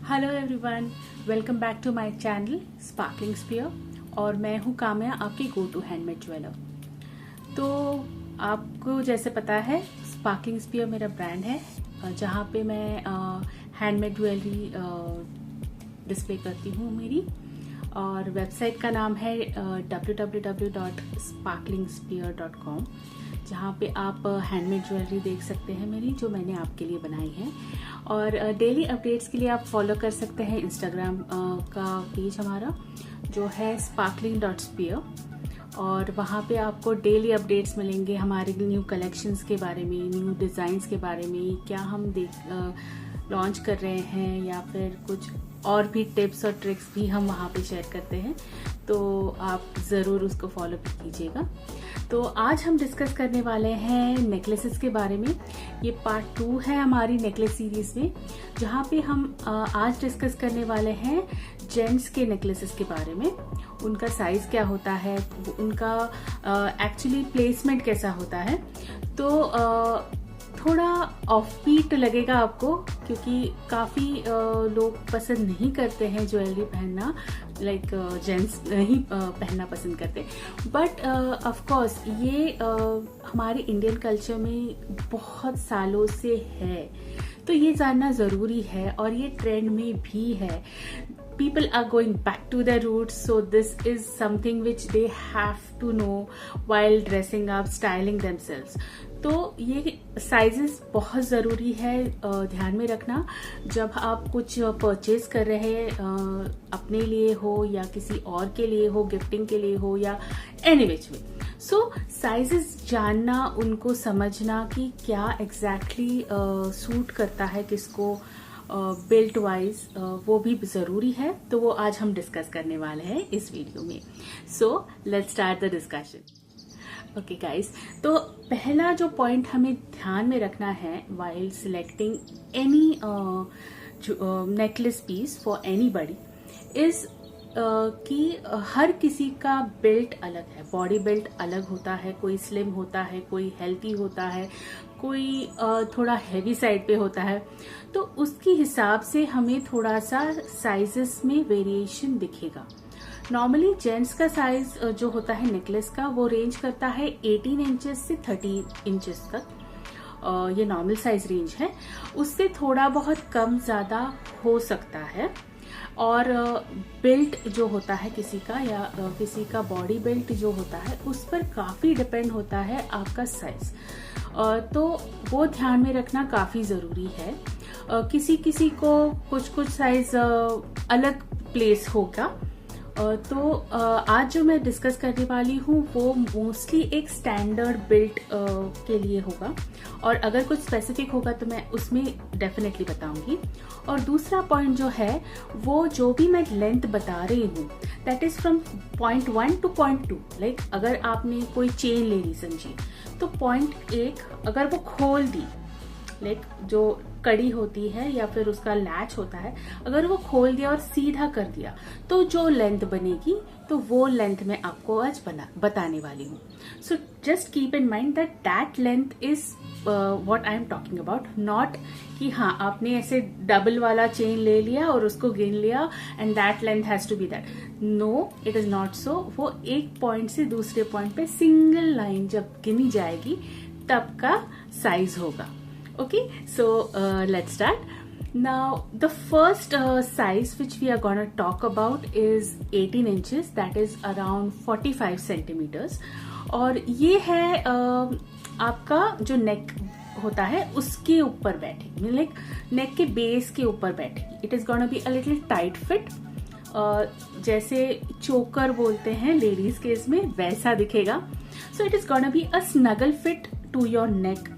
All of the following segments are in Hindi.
Hello everyone, welcome back to my channel sparkling spear. और मैं हूँ काम्या, आपकी गो टू हैंडमेड ज्वेलर। तो आपको जैसे पता है, स्पार्कलिंग स्पीयर मेरा ब्रांड है, जहाँ पे मैं हैंडमेड ज्वेलरी डिस्प्ले करती हूँ मेरी। और वेबसाइट का नाम है www.sparklingsphere.com, जहाँ पे आप हैंडमेड ज्वेलरी देख सकते हैं मेरी, जो मैंने आपके लिए बनाई है। और डेली अपडेट्स के लिए आप फॉलो कर सकते हैं इंस्टाग्राम का पेज हमारा, जो है sparkling.sphere। और वहाँ पे आपको डेली अपडेट्स मिलेंगे हमारे न्यू कलेक्शंस के बारे में, न्यू डिज़ाइंस के बारे में, क्या हम लॉन्च कर रहे हैं, या फिर कुछ और भी टिप्स और ट्रिक्स भी हम वहाँ पे शेयर करते हैं। तो आप ज़रूर उसको फॉलो भी कीजिएगा। तो आज हम डिस्कस करने वाले हैं नेकलेसेस के बारे में। ये पार्ट 2 है हमारी नेकलेस सीरीज में, जहाँ पे हम आज डिस्कस करने वाले हैं जेंट्स के नेकलेसेस के बारे में। उनका साइज क्या होता है, उनका एक्चुअली प्लेसमेंट कैसा होता है। तो थोड़ा ऑफ बीट लगेगा आपको, क्योंकि काफ़ी लोग पसंद नहीं करते हैं ज्वेलरी पहनना, लाइक जेंट्स नहीं पहनना पसंद करते। बट ऑफ कोर्स ये हमारे इंडियन कल्चर में बहुत सालों से है, तो ये जानना ज़रूरी है, और ये ट्रेंड में भी है। People are going back to their roots, so this is something which they have to know while dressing up, styling themselves. तो ये साइजेस बहुत ज़रूरी है ध्यान में रखना, जब आप कुछ परचेज कर रहे हैं, अपने लिए हो या किसी और के लिए हो, गिफ्टिंग के लिए हो, या any which way. So sizes जानना, उनको समझना कि क्या एग्जैक्टली सूट करता है किसको, बिल्ट वाइज, वो भी ज़रूरी है। तो वो आज हम डिस्कस करने वाले हैं इस वीडियो में। So let's start the discussion. Okay guys, तो पहला जो पॉइंट हमें ध्यान में रखना है while selecting any necklace piece for anybody is कि हर किसी का बिल्ट अलग है, बॉडी बिल्ट अलग होता है। कोई स्लिम होता है, कोई हेल्थी होता है, कोई थोड़ा हैवी साइड पे होता है। तो उसके हिसाब से हमें थोड़ा सा साइजेस में वेरिएशन दिखेगा। नॉर्मली जेंट्स का साइज जो होता है नेकलेस का, वो रेंज करता है 18 इंचेस से 30 इंचेस तक। ये नॉर्मल साइज रेंज है, उससे थोड़ा बहुत कम ज़्यादा हो सकता है। और बिल्ट जो होता है किसी का, या किसी का बॉडी बिल्ट जो होता है, उस पर काफ़ी डिपेंड होता है आपका साइज। तो वो ध्यान में रखना काफ़ी ज़रूरी है। किसी किसी को कुछ साइज अलग प्लेस होगा। तो आज जो मैं डिस्कस करने वाली हूँ वो मोस्टली एक स्टैंडर्ड बिल्ट के लिए होगा, और अगर कुछ स्पेसिफिक होगा तो मैं उसमें डेफिनेटली बताऊंगी। और दूसरा पॉइंट जो है, वो जो भी मैं लेंथ बता रही हूँ, that is from point 1 to point 2। Like अगर आपने कोई चेन ले ली समझिए, तो पॉइंट 1 अगर वो खोल दी, लाइक जो कड़ी होती है या फिर उसका लैच होता है, अगर वो खोल दिया और सीधा कर दिया, तो जो लेंथ बनेगी, तो वो लेंथ मैं आपको आज बताने वाली हूँ। So just keep in mind that that length is what I am talking about. Not कि हाँ आपने ऐसे डबल वाला चेन ले लिया और उसको गिन लिया and that length has to be that. No, it is not so. वो एक पॉइंट से दूसरे पॉइंट पे सिंगल लाइन जब गिनी जाएगी, तब का साइज होगा। Okay, so let's start. Now, the first size which we are going to talk about is 18 inches, that is around 45 centimeters. और ये है आपका जो नेक होता है उसके ऊपर बैठेगी, लाइक नेक के बेस के ऊपर बैठेगी। It is gonna be a little tight fit, जैसे चोकर बोलते हैं लेडीज केस में, वैसा दिखेगा। So it is gonna be a snuggle fit to your neck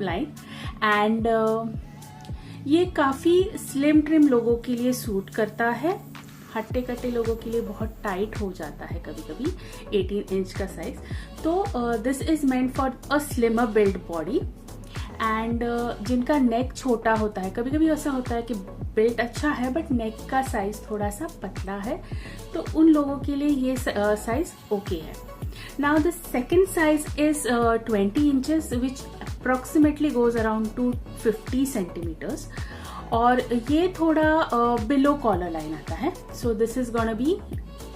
line. And ये काफ़ी स्लिम ट्रिम लोगों के लिए सूट करता है। हट्टे कट्टे लोगों के लिए बहुत टाइट हो जाता है कभी कभी 18 इंच का साइज। तो this is meant for a slimmer build body. And जिनका नेक छोटा होता है, कभी कभी ऐसा होता है कि बिल्ट अच्छा है बट नेक का साइज थोड़ा सा पतला है, तो उन लोगों के लिए ये साइज ओके है। Now the second size is 20 inches, which approximately goes around to 50 centimeters. और ये थोड़ा बिलो कॉलर लाइन आता है. So this is gonna B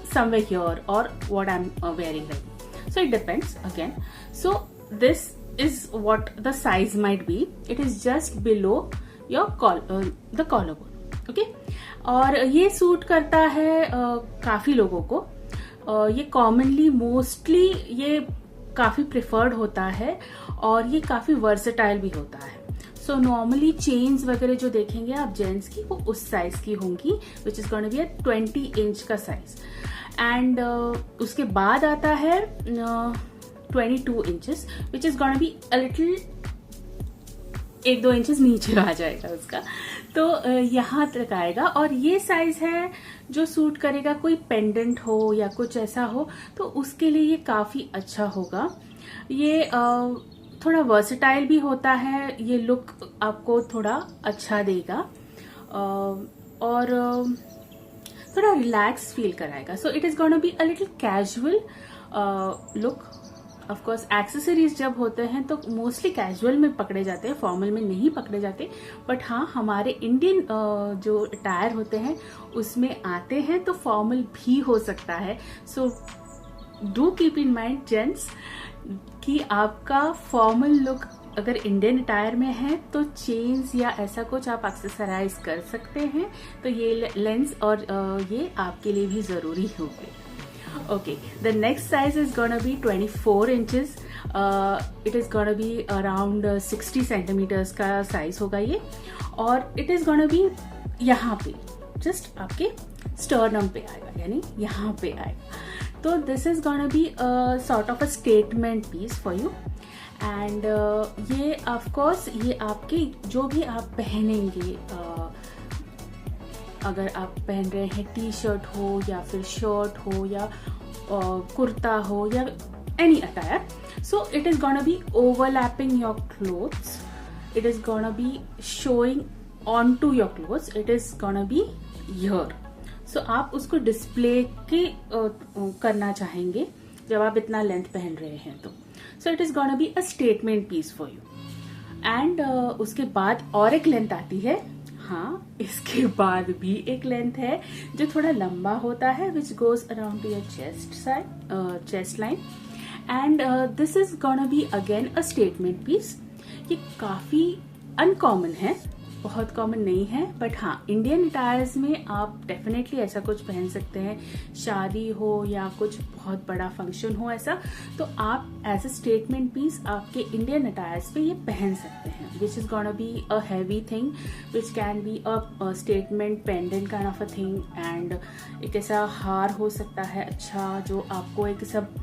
somewhere here or what I'm wearing right now. So it depends again. So this is what the size might be. It is just below your the collarbone. Okay. और ये सूट करता है काफी लोगों को. ये कॉमनली मोस्टली ये काफी प्रिफर्ड होता है और ये काफी वर्सेटाइल भी होता है. सो नॉर्मली चेन्स वगैरह जो देखेंगे आप जेंट्स की वो उस साइज की होंगी, which is gonna be a 20 inch का साइज. एंड उसके बाद आता है 22 inches which is gonna be a little 1-2 inches नीचे आ जाएगा उसका. तो यहाँ तक आएगा और ये साइज है जो सूट करेगा. कोई पेंडेंट हो या कुछ ऐसा हो तो उसके लिए ये काफी अच्छा होगा. ये थोड़ा वर्सेटाइल भी होता है. ये लुक आपको थोड़ा अच्छा देगा और थोड़ा रिलैक्स फील कराएगा. सो it is gonna be a little casual look. Of course accessories जब होते हैं तो मोस्टली कैजुअल में पकड़े जाते हैं, फॉर्मल में नहीं पकड़े जाते. बट हाँ, हमारे इंडियन जो अटायर होते हैं उसमें आते हैं तो फॉर्मल भी हो सकता है. So do keep in mind gents कि आपका फॉर्मल लुक अगर इंडियन अटायर में है तो चेन्स या ऐसा कुछ आप एक्सेसराइज कर सकते हैं. तो ये लेंस और ये आपके लिए भी जरूरी होंगे. Okay, the next size is gonna be 24 inches. It is gonna be around 60 centimetres का साइज होगा ये. और इट इज गोना बी यहाँ पे जस्ट आपके स्टर्नम पे आएगा, यानी यहाँ पे आएगा. तो this is gonna be sort of a statement piece for you. And ये ऑफ कोर्स ये आपके जो भी आप पहनेंगे, अगर आप पहन रहे हैं टी शर्ट हो या फिर शर्ट हो या कुर्ता हो या any attire, so it is gonna be overlapping your clothes. It is gonna be showing on to your clothes. It is gonna be here. So आप उसको डिस्प्ले के करना चाहेंगे जब आप इतना लेंथ पहन रहे हैं तो. So it is gonna be a statement piece for you. And उसके बाद और एक लेंथ आती है. हाँ, इसके बाद भी एक लेंथ है जो थोड़ा लंबा होता है, which goes around to your chest line. And this is gonna be again a statement piece. ये काफी अनकॉमन है, बहुत कॉमन नहीं है. बट हाँ, इंडियन अटायर्स में आप डेफिनेटली ऐसा कुछ पहन सकते हैं. शादी हो या कुछ बहुत बड़ा फंक्शन हो ऐसा, तो आप एज अ स्टेटमेंट पीस आपके इंडियन अटायर्स पे ये पहन सकते हैं. Which is gonna be a heavy thing which can be a statement pendant kind of a thing. And एक ऐसा हार हो सकता है अच्छा जो आपको एक सब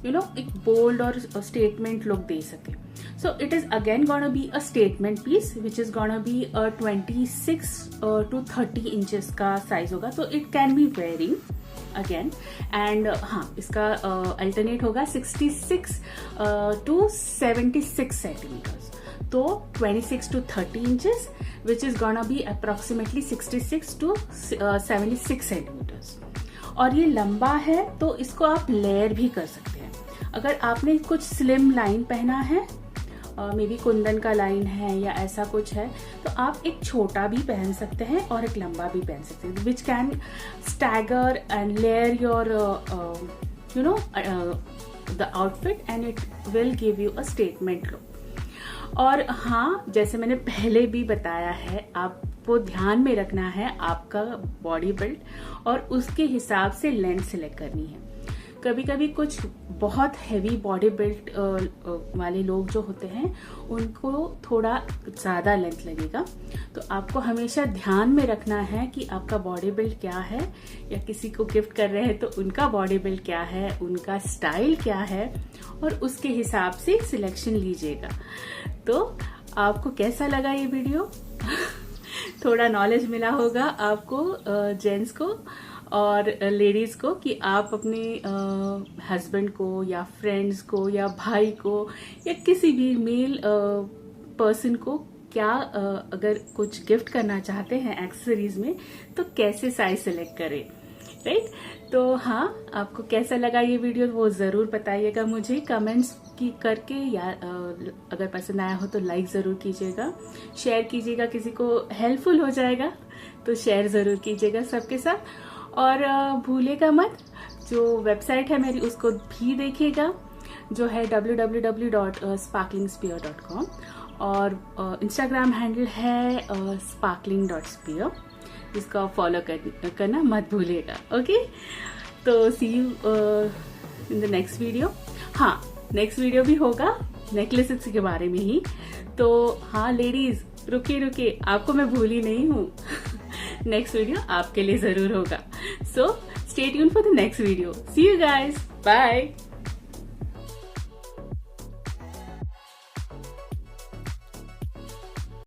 एक बोल्ड और स्टेटमेंट लुक दे सके. So it is again gonna be a statement piece which is gonna be a 26 to 30 inches का size होगा. तो it can be varying again. and हाँ, इसका alternate होगा 66 to 76 centimeters. तो 26 to 30 inches which is gonna be approximately 66 to 76 centimeters. और ये लंबा है तो इसको आप लेयर भी कर सकते हैं. अगर आपने कुछ स्लिम लाइन पहना है, मे बी कुंदन का लाइन है या ऐसा कुछ है, तो आप एक छोटा भी पहन सकते हैं और एक लंबा भी पहन सकते हैं, which can stagger and layer your the outfit and it will give you a statement look. और हाँ, जैसे मैंने पहले भी बताया है, आपको ध्यान में रखना है आपका बॉडी बिल्ड और उसके हिसाब से लेंथ सिलेक्ट करनी है. कभी कभी कुछ बहुत हैवी बॉडी बिल्ड वाले लोग जो होते हैं उनको थोड़ा ज्यादा लेंथ लगेगा. तो आपको हमेशा ध्यान में रखना है कि आपका बॉडी बिल्ड क्या है, या किसी को गिफ्ट कर रहे हैं तो उनका बॉडी बिल्ड क्या है, उनका स्टाइल क्या है, और उसके हिसाब से सिलेक्शन लीजिएगा. तो आपको कैसा लगा ये वीडियो? थोड़ा नॉलेज मिला होगा आपको, जेंट्स को और लेडीज को, कि आप अपने हस्बैंड को या फ्रेंड्स को या भाई को या किसी भी मेल पर्सन को क्या अगर कुछ गिफ्ट करना चाहते हैं एक्सेसरीज में, तो कैसे साइज सेलेक्ट करें. राइट। तो हाँ, आपको कैसा लगा ये वीडियो वो जरूर बताइएगा मुझे कमेंट्स की करके, या अगर पसंद आया हो तो लाइक जरूर कीजिएगा, शेयर कीजिएगा, किसी को हेल्पफुल हो जाएगा तो शेयर जरूर कीजिएगा सबके साथ। और भूलिएगा मत, जो वेबसाइट है मेरी उसको भी देखिएगा, जो है www.sparklingsphere.com, और इंस्टाग्राम हैंडल है sparkling.sphere, जिसको आप फॉलो करना मत भूलिएगा। ओके, तो see you in the next video. हाँ, नेक्स्ट वीडियो भी होगा नेकलेसेस के बारे में ही। तो हाँ लेडीज, रुकिए, आपको मैं भूली नहीं हूँ। नेक्स्ट वीडियो आपके लिए जरूर होगा। So stay tuned for the next video. See you guys, bye.